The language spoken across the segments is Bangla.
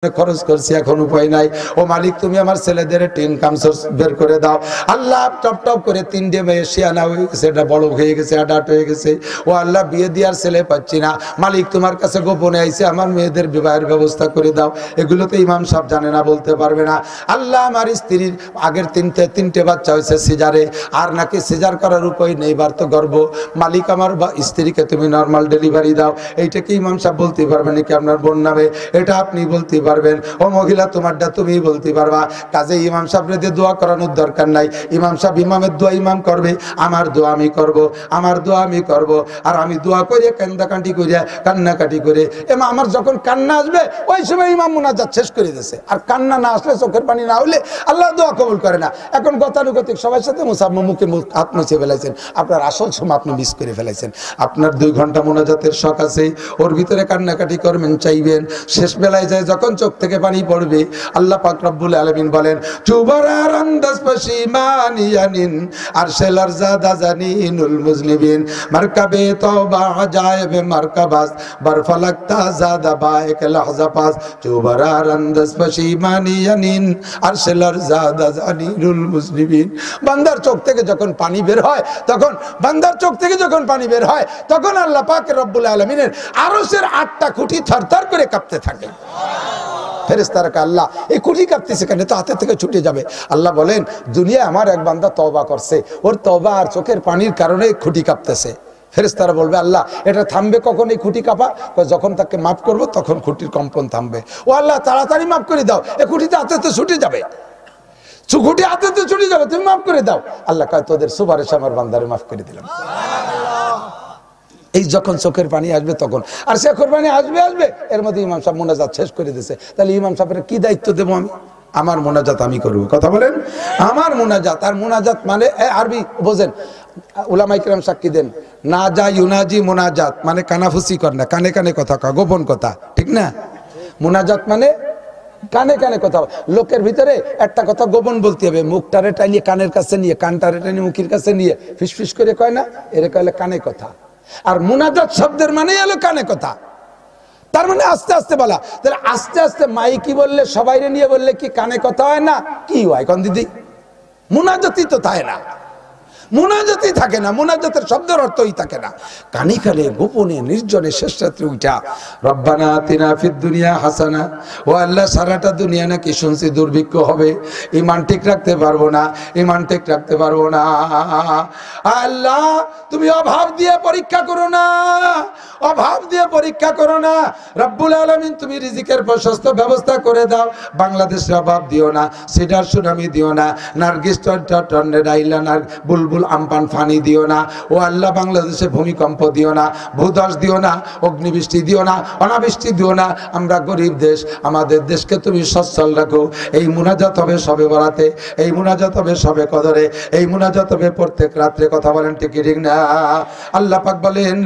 খরচ করছি, এখন উপায় নাই। ও মালিক, তুমি আমার ছেলেদের ইনকাম সোর্স বের করে দাও। আল্লাহ টপ টপ করে 3টে মেয়ে শিয়ানা হয়ে গেছে, এটা বড় হয়ে গেছে, আডাট হয়ে গেছে। ও আল্লাহ, বিয়ে দেওয়ার ছেলে পাচ্ছি না। মালিক, তোমার কাছে গোপনে আইছে, আমার মেয়েদের বিবাহের ব্যবস্থা করে দাও। এগুলো তো ইমাম সাহেব জানে না, বলতে পারবে না। আল্লাহ, আমার স্ত্রীর আগের তিনটে বাচ্চা হয়েছে সিজারে, আর নাকি সিজার করার উপায় নেই, বার তো গর্ব। মালিক, আমার স্ত্রীকে তুমি নর্মাল ডেলিভারি দাও। এইটা কি ইমাম সাহেব বলতে পারবেন নাকি আপনার বোন নামে? এটা আপনি বলতে পারবেন। ও মহিলা, তোমারটা তুমি বলতে পারবা। কাজে ইমাম সাহেবের দিয়ে দোয়া করানোর দরকার নাই। ইমাম সাহেব ইমামের দোয়া ইমাম করবে, আমার দোয়া আমি করব, আমার দোয়া আমি করব। আর আমি দোয়া করে কান্দাকাটি করে, কান্নাকাটি করে, আমার যখন কান্না আসবে ওই সময় ইমাম মুনাজাত শেষ করে দিয়েছে। আর কান্না না আসলে, চোখের পানি না হলে আল্লাহ দোয়া কবুল করে না। এখন গতানুগতিক সবার সাথে মুখে হাত মুছে ফেলাইছেন, আপনার আসল সময় আপনি মিস করে ফেলাইছেন। আপনার 2 ঘন্টা মুনাজাতের শখ আছে, ওর ভিতরে কান্নাকাটি করবেন, চাইবেন। শেষ বেলায় যায় যখন চোখ থেকে পানি পড়বে, আল্লাহ পাক রব্বুল আলামিন বলেন, চুবারার আন্দাজ পশিমানিয়ানিন আরশালার জাদা জানিনুল মুজলিমিন মারকাবে তওবা আজায়েবে মারকাবাস বরফালাক্তা জাদা বাইক লাহজাপাস চুবারার আন্দাজ পশিমানিয়ানিন আরশালার জাদা জানিনুল মুজলিমিন। বান্দার চোখ থেকে যখন পানি বের হয়, তখন আল্লাহ পাক রব্বুল আলামিনের আরশের 8টা খুঁটি থরথর করে কাঁপতে থাকে। ফেরেশতারা কে আল্লাহ, এই খুঁটি কাঁপতেছে কেন? তো হাতে থেকে ছুটে যাবে। আল্লাহ বলেন, দুনিয়ায় আমার এক বান্দা তওবা করছে, ওর তওবা আর চোখের পানির কারণে খুঁটি কাঁপতেছে। ফেরেশতারা বলবে, আল্লাহ, এটা থামবে কখন এই খুঁটি কাঁপা? যখন তাকে মাফ করবো তখন খুঁটির কম্পন থামবে। ও আল্লাহ, তাড়াতাড়ি মাফ করে দাও, এই খুঁটিতে হাতে তো ছুটে যাবে, খুঁটি হাতে তো ছুটে যাবে, তুমি মাফ করে দাও। আল্লাহ কয়, তোদের সুপারিশ আমার বান্দারে মাফ করে দিলাম। এই যখন চোখের পানি আসবে তখন, আর চোখের পানি আসবে, এর মধ্যে ইমাম সাহেব মোনাজাত শেষ করে দিয়েছে। তাহলে ইমাম সাহেবের কি দায়িত্ব দেবো আমি? আমার মোনাজাত আমি করবো। কথা বলেন, আমার মোনাজাত। আর মোনাজাত মানে আরবি বোঝেন, উলামা ইকরাম সাক্ষী দেন, না যা ইউনাজি মোনাজাত মানে কানাফুসি কর না, কানে কানে কথা কয়, গোপন কথা, ঠিক না? মোনাজাত মানে কানে কানে কথা, লোকের ভিতরে একটা কথা গোপন বলতে হবে, মুখটারে টানিয়ে কানের কাছে নিয়ে, কানটারে টানিয়ে মুখের কাছে নিয়ে ফিসফিস করে কয় না, এর কয়লে কানে কথা। আর মুনাজাত শব্দের মানে হলো কানে কথা, তার মানে আস্তে আস্তে বলা। তাহলে আস্তে আস্তে মাইকি বললে, সবাইরে নিয়ে বললে কি কানে কথা হয় না? কি হয় কোন দিদি? মুনাজাতই তো থাকে না, মুনাজাতই থাকে না, মুনাজাতের শব্দের অর্থই থাকে না। কানে কানে গোপনে নির্জনে শেষ রাত্রে উঠা, রব্বানা আতিনা ফিদ দুনিয়া হাসানা। ও আল্লাহ, সারাটা দুনিয়া নাকি শুনছি দুর্ভিক্ষ হবে, ইমান ঠিক রাখতে পারবো না, ইমান ঠিক রাখতে পারবো না। আল্লাহ, তুমি অভাব দিয়ে পরীক্ষা করো না, অভাব দিয়ে পরীক্ষা করো না। রব্বুল আলামিন, তুমি রিজিকের প্রশস্ত ব্যবস্থা করে দাও। বাংলাদেশে অভাব দিও না, সিডার সুনামি দিও না, নার্গিস টর্নেডাইলা বুলবুল আমপান ফানি দিও না। ও আল্লাহ, বাংলাদেশে ভূমিকম্প দিও না, ভূধস দিও না, অগ্নিবৃষ্টি দিও না, অনাবৃষ্টি দিও না। আমরা গরিব দেশ, আমাদের দেশকে তুমি সচ্ছল রাখো। এই মুনাজাত হবে সবে বরাতে, এই মুনাজাত হবে সবে কদরে, এই মুনাজাত হবে প্রত্যেক রাত্রে। কথা বলেন ঠিক ঠিক না? আল্লাহ পাক বলেন,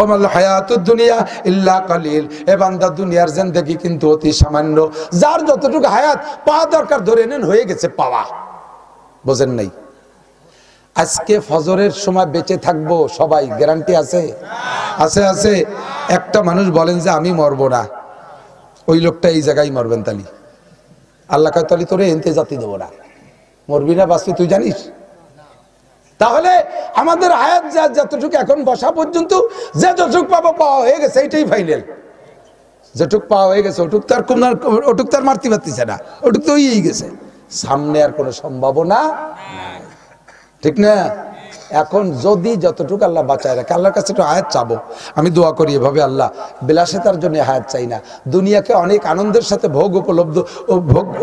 ওমাল হায়াতুদ দুনিয়া ইল্লা কালিল। এ বান্দা, দুনিয়ার জিন্দেগি কিন্তু অতি সামান্য। যার যতটুকু হায়াত পাওয়া দরকার ধরে নেন, হয়ে গেছে পাওয়া। বোঝেন নাই? আজকে ফজরের সময় বেঁচে থাকবো সবাই, গ্যারান্টি আছে? আছে, আছে। একটা মানুষ বলেন যে আমি মরবো না, ওই লোকটা এই জায়গায় মরবেন। তালি আল্লাহ কয়, তালি তোরে এনতে জাতি দেবো না। মরবি না বাঁচবি তুই জানিস? তাহলে আমাদের হায়াত যতটুকু এখন বসা পর্যন্ত যে যতটুকু পাবো, পাওয়া হয়ে গেছে, এইটাই ফাইনাল। যেটুক পাওয়া হয়ে গেছে ওটুক তার মারতে পারতেছে না, ওটুক তো হয়েই গেছে। সামনে আর কোনো সম্ভাবনা নাই, ঠিক না? এখন যদি যতটুকু আল্লাহ বাঁচায় রাখে, আল্লাহর কাছে একটু হায়াত চাবো। আমি দোয়া করি এভাবে, আল্লাহ, বিলাসিতার জন্য হায়াত চাই না, দুনিয়াকে অনেক আনন্দের সাথে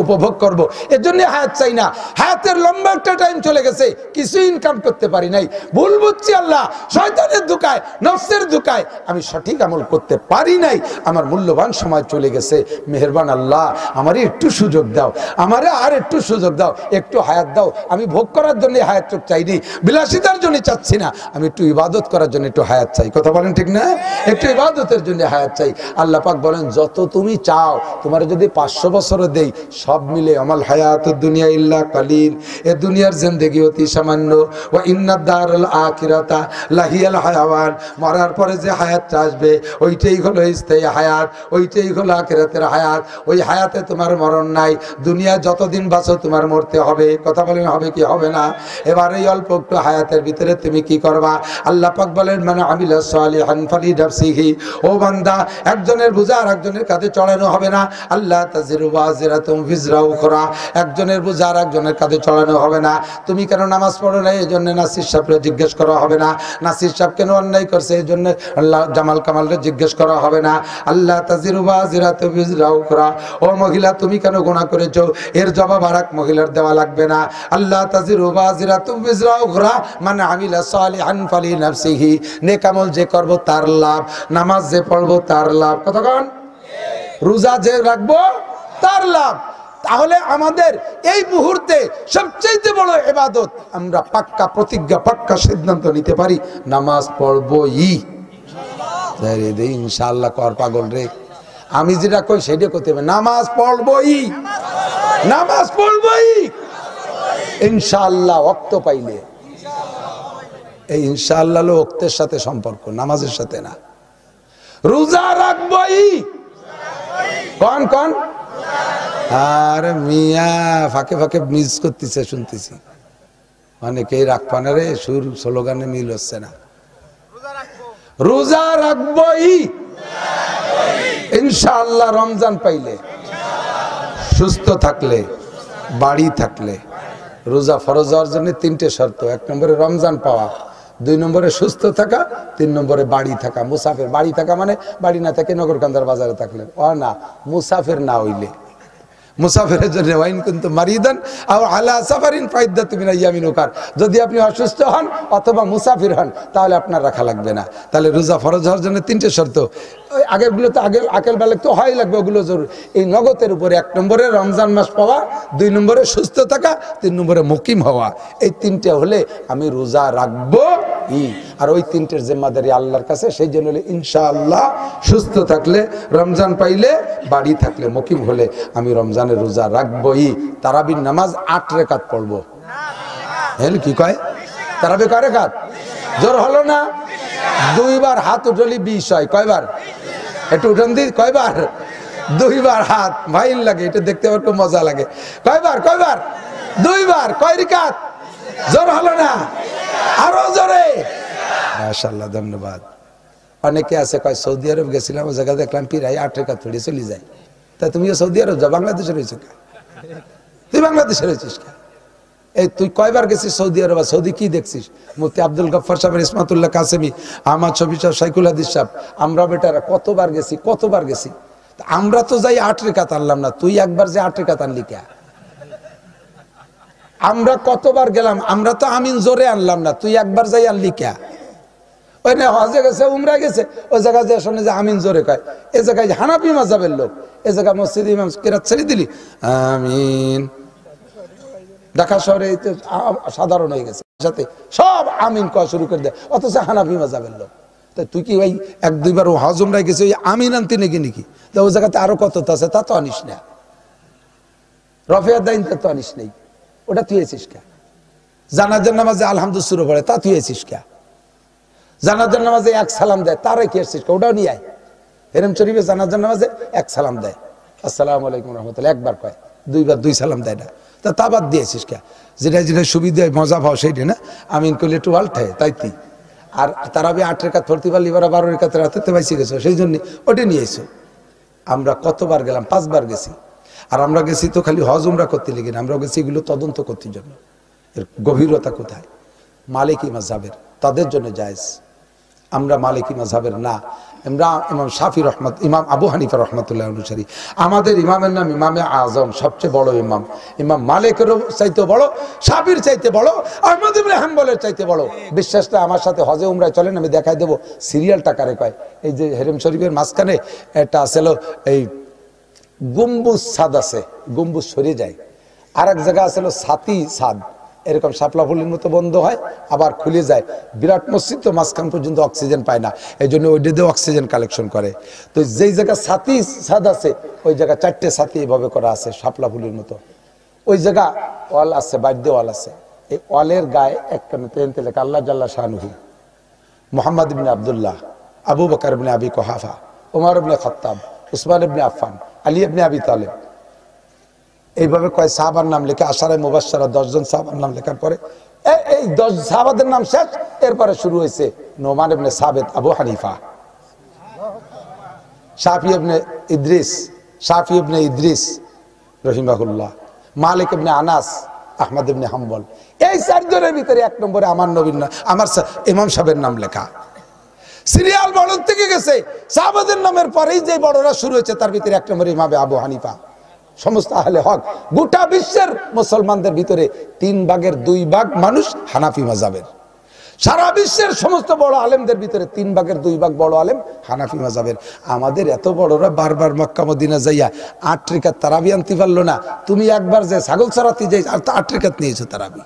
উপভোগ করব, এর জন্য হায়াত চাই না। হায়াতের লম্বা একটা টাইম চলে গেছে, কিছু ইনকাম করতে পারি নাই, ভুল বুঝছি আল্লাহ, শয়তানের ধোঁকায়, নফসের ধোঁকায় আমি সঠিক আমল করতে পারি নাই। আমার মূল্যবান সময় চলে গেছে। মেহেরবান আল্লাহ, আমারে একটু সুযোগ দাও, আমারে আর একটু সুযোগ দাও, একটু হায়াত দাও। আমি ভোগ করার জন্য হায়াত চাইনি, বিলাসিতা দুনিয়ার জন্য চাচ্ছি না, আমি একটু ইবাদত করার জন্য একটু হায়াত চাই। কথা বলেন ঠিক না? একটু ইবাদতের জন্য হায়াত চাই। আল্লাহ পাক বলেন যত তুমি চাও, তোমার যদি 500 বছরও দেই, সব মিলে আমাল হায়াতুদ দুনিয়া ইল্লা কালিল, এ দুনিয়ার জিন্দেগি অতি সামান্য। ওয়া ইন্নাদ দারাল আখিরাতা লাহিয়াল হায়াওয়ান, মরার পরে যে হায়াতটা আসবে ওইটাই হলো স্থায়ী হায়াত, ওইটাই হলো আখিরাতের হায়াত। ওই হায়াতে তোমার মরণ নাই। দুনিয়া যতদিন বাঁচো তোমার মরতে হবে। কথা বলেন হবে কি হবে না? এবার এই অল্প একটু হায়াতের ভিতরে তুমি কি করবা? আল্লাহ পাক বলেন মান আমিলা সালিহান ফালিনাফসিহি, ও বান্দা, একজনের বোঝা আর একজনের কাঁধে চড়ানো হবে না। আল্লাহ তাজিরু ওয়াজিরাতুম বিজরা উখরা, একজনের বোঝা আর একজনের কাঁধে চড়ানো হবে না। তুমি কেন নামাজ পড়ো না, এই জন্য নাসির সাহেবকে জিজ্ঞেস করা হবে না। নাসির সাহেব কেন অন্যায় করছে, এই জন্য আল্লাহ জামাল কামালকে জিজ্ঞেস করা হবে না। আল্লাহ তাজিরু ওয়াজিরাতুম বিজরা উখরা, ও মহিলা তুমি কেন গুনাহ করেছো, এর জবাব আর এক মহিলার দেওয়া লাগবে না। আল্লাহ তাজিরু ওয়াজিরাতুম বিজরা উখরা, মান আমিলা সালিহান ফালিনাফসিহি, নেক আমল যে করব তার লাভ, নামাজ যে পড়বো তার লাভ, কতক্ষণ রোজা যে রাখবো তার লাভ। তাহলে আমাদের এই মুহূর্তে সবচেয়ে বড় ইবাদত, আমরা পাক্কা প্রতিজ্ঞা, পাক্কা সিদ্ধান্ত নিতে পারি নামাজ পড়বই ইনশাআল্লাহ। কর পাগল রে, আমি যেটা কই সেটা করতে হবে, নামাজ পড়বই, নামাজ পড়বই ইনশাআল্লাহ। ওয়াক্ত পাইলে, এই ইনশাআল্লাহ হলো ওয়াক্তের সাথে সম্পর্ক, নামাজের সাথে না। রোজা রাখবই, কোন কোন? আর মিয়া ফাঁকে ফাঁকে মিস করতেছে শুনতেছি, অনেকেই রাখবা না রে, সুর স্লোগানে মিল হচ্ছে না। রোজা রাখবই ইনশাআল্লাহ। রমজান পাইলে, সুস্থ থাকলে, বাড়ি থাকলে। রোজা ফরজ হওয়ার জন্য 3টে শর্ত: 1 নম্বরে রমজান পাওয়া, 2 নম্বরে সুস্থ থাকা, 3 নম্বরে বাড়ি থাকা। মুসাফির, বাড়ি থাকা মানে বাড়ি না থাকে নগরকান্দার বাজারে থাকলে, ও না, মুসাফির না হইলে। মুসাফিরের জন্য ওয়াইন কিন্তু মারিদান আও আলা সাফারিন ফাইদাতুম মিন আইয়ামিন উখার, যদি আপনি অসুস্থ হন অথবা মুসাফির হন তাহলে আপনার রাখা লাগবে না। তাহলে রোজা ফরজ হওয়ার জন্য 3টে শর্ত। ওই আগেরগুলো তো আকেল বেলা তো হয় লাগবে, ওগুলো জরুরি। এই নগদের উপরে 1 নম্বরে রমজান মাস পাওয়া, 2 নম্বরে সুস্থ থাকা, 3 নম্বরে মুকিম হওয়া। এই 3টে হলে আমি রোজা রাখবো। আর ওই 3টের জিম্মাদারি আল্লাহর কাছে। সেই জন্য ইনশাআল্লাহ সুস্থ থাকলে, রমজান পাইলে, বাড়ি থাকলে, মুকিম হলে আমি রমজানের রোজা রাখবই। তারাবির নামাজ 8 রাকাত পড়বো। হ্যাঁ কি কয়? তারাবি কয় রাকাত? জোর হলো না? 2 বার হাত উঠলি 20 হয়। কয়বার? একটু উঠান দি, কয়বার? 2 বার হাত, ভাইন লাগে, এটা দেখতে আমার খুব মজা লাগে। কয়বার? কয়বার? 2 বার। কয় রাকাত? জোর হলো না? আরো জোরে। মাশাআল্লাহ, ধন্যবাদ। অনেকে আছে কয় সৌদি আরব গেছিলাম, ওই জায়গা দেখলাম প্রায় 8 রাকাত পড়ে চলে যায়। তা তুমিও সৌদি আরব যাও, বাংলাদেশে রয়েছো কে? তুই বাংলাদেশে রয়েছিস কে? এই তুই কয়বার গেছিস সৌদি আরব? সৌদি কি দেখছিস? মুফতি আব্দুল গফফার সাহেব, ইসমাতুল্লাহ কাসেমি, আহমদ শফি সাহেব, সাইকুল হাদিস সাহেব, আমরা বেটারা কতবার গেছি, কতবার গেছি। আমরা তো যাই 8 রাকাত আনলাম না, তুই একবার যে 8 রাকাত আনলি কে? আমরা কতবার গেলাম, আমরা তো আমিন জোরে আনলাম না, তুই একবার যাই আনলি কে? ওই না হজে গেছে, উমরা গেছে, ওই জায়গায় যে শুনে যে আমিন জোরে কয়। এ জায়গায় হানাফি মাযহাবের লোক, এ জায়গায় মসজিদ ইমাম কিরাত ছেড়ে দিলি আমিন। ঢাকা শহরে সাধারণ হয়ে গেছে, সাথে সব আমিন কয়া শুরু করে দেয়, অথচ হানাফি মাযহাবের লোক। তা তুই কি ওই 1-2 বার হজ উমরায় গেছে, ওই আমিন আনতে নাকি নাকি? তা ওই জায়গাতে আরো কত আছে, তা তো আনিস না। রফিয়ার দাইন তো আনিস নেই, ওটা তুই এসিস কে? জানাজার নামাজে আলহামদুলিল্লাহ শুরু করে, তা তুই এসিস কে? জানাজার নামাজে 1 সালাম দেয়, তারে কি এসিস কে? ওটাও নিয়ে আয়। হেরেম শরীফে জানাজার নামাজে 1 সালাম দেয়, আসসালামু আলাইকুম রাহমাতুল্লাহ, 1 বার কয়, 2 বার 2 সালাম দেয় না। তা বাদ দিয়েছিস কে? যেটা যেটা সুবিধা মজা পাও সেইটা না, আমিন করলে একটু আল্টায় তাই তুই। আর তারাবি 8 রাকাত পড়তে পারলি, এবার 12 রাকাত রাতে বাইসে গেছো, সেই জন্য ওটা নিয়ে এসো। আমরা কতবার গেলাম? 5 বার গেছি। আর আমরা গেছি তো খালি হজ উমরা করতে লেগে না, আমরা গেছি এগুলো তদন্ত করতে জন্য। এর গভীরতা কোথায়? মালিকি মাযহাবের, তাদের জন্য জায়েজ। আমরা মালিকি মাযহাবের না, আমরা ইমাম শাফি রহমত, ইমাম আবু হানিফা রহমতুল্লাহ অনুসারী। আমাদের ইমামের নাম ইমামে আজম, সবচেয়ে বড় ইমাম। ইমাম মালিকেরও চাইতে বড়, শাফির চাইতে বড়, আহমদ ইবনে হাম্বলের চাইতে বড়। বিশ্বাসটা আমার সাথে হজে উমরায় চলেন, আমি দেখাই দেবো সিরিয়ালটা কারে কয়। এই যে হেরেম শরীফের মাঝখানে একটা আসলে এই গম্বুজ ছাদ আছে, গম্বুজ সরে যায়। আর এক জায়গা আসলে ছাতি ছাদ, এরকম শাপলা ফুলের মতো বন্ধ হয় আবার খুলে যায়। বিরাট মসজিদ তো, মাঝখান পর্যন্ত অক্সিজেন পায় না, এই জন্য ওই দিয়ে অক্সিজেন কালেকশন করে। তো যেই জায়গা ছাতি ছাদ আছে ওই জায়গা 4টে ছাতি এইভাবে করা আছে শাপলা ফুলের মতো। ওই জায়গা ওয়াল আছে, বাইর দিয়ে ওয়াল আছে। এই ওয়ালের গায়ে একখানে তেনতে লেখা আল্লাহ জাল্লা শানুহু, মুহাম্মদ ইবনে আব্দুল্লাহ, আবু বকর ইবনে আবি কুহাফা, ওমর ইবনে খাত্তাব, উসমান ইবনে আফফান, আলী ইবনে আবি তালেব, এইভাবে কয় সাহাবার নাম লেখা। আশারায়ে মুবাশশারা 10 জন সাহাবার নাম লেখার পরে এই 10 সাহাবাদের নাম শেষ, এরপরে শুরু হয়েছে নোমান ইবনে সাবিত, আবু হানিফা, শাফি ইবনে ইদ্রিস রহিমাহুল্লাহ, মালিক ইবনে আনাস, আহমদ ইবনে হাম্বল। এই 4 জনের ভিতরে 1 নম্বরে আমার নবীর নাম, আমার ইমাম সাহেবের নাম লেখা। সিরিয়াল বড় থেকে গেছে, সাহাবাদের নামের পরেই যে বড়রা শুরু হয়েছে তার ভিতরে 1 নম্বরে ইমাম আবু হানিফা। সমস্ত আহলে হক গোটা বিশ্বের মুসলমানদের ভিতরে 3 ভাগের 2 ভাগ মানুষ হানাফি মাযহাবের। সারা বিশ্বের সমস্ত বড় আলেমদের ভিতরে 3 ভাগের 2 ভাগ বড় আলেম হানাফি মাযহাবের। আমাদের এত বড়রা বারবার মক্কা মদিনা যাইয়া 8 রাকাত তারাবি আনতে পারলো না। তুমি একবার যে ছাগল চড়াতে যাই আর 8 রাকাত নিয়েছো তারাবি,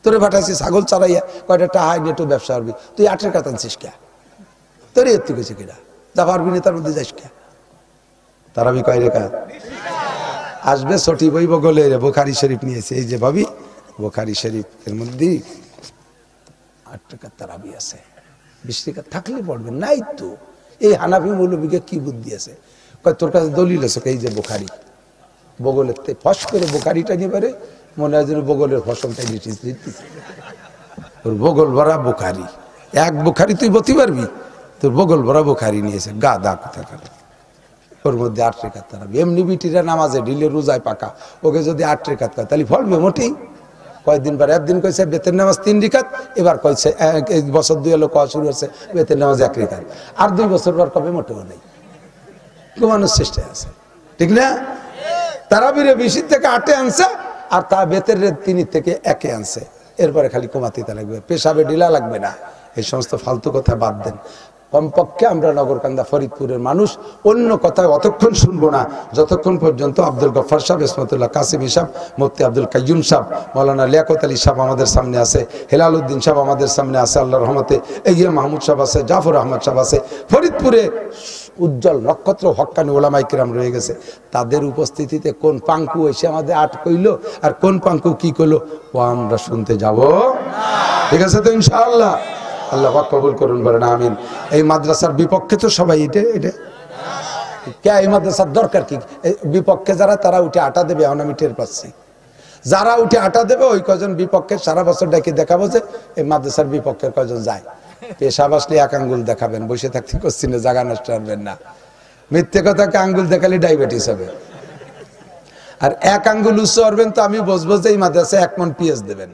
তোরে পাঠাইছি ছাগল চড়াইয়া কয়টা টাকা নেটো ব্যবসা করবি, তুই 8 রাকাত আনছিস কে? তোরে এত কিছু কিনা যা পারবি না তার মধ্যে যাইস কে? তারাবি কয় রাকাত? আসবে ছটি বই বগলে বুখারী শরীফ নিয়েছে, এই যে ভাবি বুখারী শরীফ এর মধ্যে 8 রাকাত তারাবি আছে। 20 রাকাত থাকলে পড়বে নাই তো। এই হানাফি মৌলবীকে কি বুদ্ধি আছে? কয় তোর কাছে দলিল আছে? এই যে বুখারী, বগলের ফস করে বুখারীটা নিয়ে পারে, মনে হয় যেন বগলের ফসলটাই দিতেছে। তোর বগল ভরা বুখারী, এক বুখারী তুই বলতে পারবি? তোর বগল ভরা বুখারী নিয়েছে, গা দা কোথাকার। ওর মধ্যে 8 রাকাত তারাবি। এমনি বিটিরা নামাজে ঢিলে রোজায় পাকা, ওকে যদি 8 রাকাত কয় তাহলে ফলবে মোটেই? কয়েকদিন পর একদিন কইছে বেতের নামাজ 3 রাকাত, এবার কইছে বছর 2 এলো কওয়া শুরু হচ্ছে বেতের নামাজ 1 রাকাত, আর 2 বছর পর কবে মোটেও নেই। ঘুমানোর চেষ্টায় আছে, ঠিক না? তারাবিরে 20 থেকে 8 আনছে, আর তা বেতের 3 থেকে 1 আনছে। এরপরে খালি কমাতে লাগবে, পেশাবে ঢিলা লাগবে না। এই সমস্ত ফালতু কথা বাদ দেন। কমপক্ষে আমরা নগরকান্দা ফরিদপুরের মানুষ অন্য কথায় অতক্ষণ শুনবো না যতক্ষণ পর্যন্ত আব্দুল গফফার সাহেব, ইসমতুল্লাহ কাসিমি সাহেব, মুফতি আব্দুল কাইয়ুম সাহেব, মাওলানা লিয়াকত আলী সাহেব আমাদের সামনে আছে, হেলাল উদ্দিন সাহেব আমাদের সামনে আছে, আল্লাহর রহমতে এগিয়ে মাহমুদ সাহেব আছে, জাফর আহমদ সাহেব আছে। ফরিদপুরে উজ্জ্বল নক্ষত্র হক্কানি ওলামায়ে কিরাম রয়ে গেছে। তাদের উপস্থিতিতে কোন পাঙ্কু এসে আমাদের আট কইল আর কোন পাঙ্কু কি কইলো ও আমরা শুনতে যাব না। ঠিক আছে তো ইনশাআল্লাহ? আল্লাহ পাক কবুল করুন, বলেন আমিন। এই মাদ্রাসার বিপক্ষে তো সবাই এটা কে? এই মাদ্রাসার দরকার কি? বিপক্ষে যারা তারা উঠে আটা দেবে, এখন আমি টের পাচ্ছি। যারা উঠে আটা দেবে ওই কজন বিপক্ষে সারা বছর ডেকে দেখাবো যে এই মাদ্রাসার বিপক্ষের কজন যায়। পেশাব আসলে 1 আঙ্গুল দেখাবেন, বসে থাকতে করছেন, জায়গা নষ্ট করবেন না। মিথ্যে কথাকে আঙ্গুল দেখালে ডায়াবেটিস হবে। আর 1 আঙ্গুল উচ্চ করবেন তো আমি বসবো যে এই মাদ্রাসায় 1 মণ পিএস দেবেন।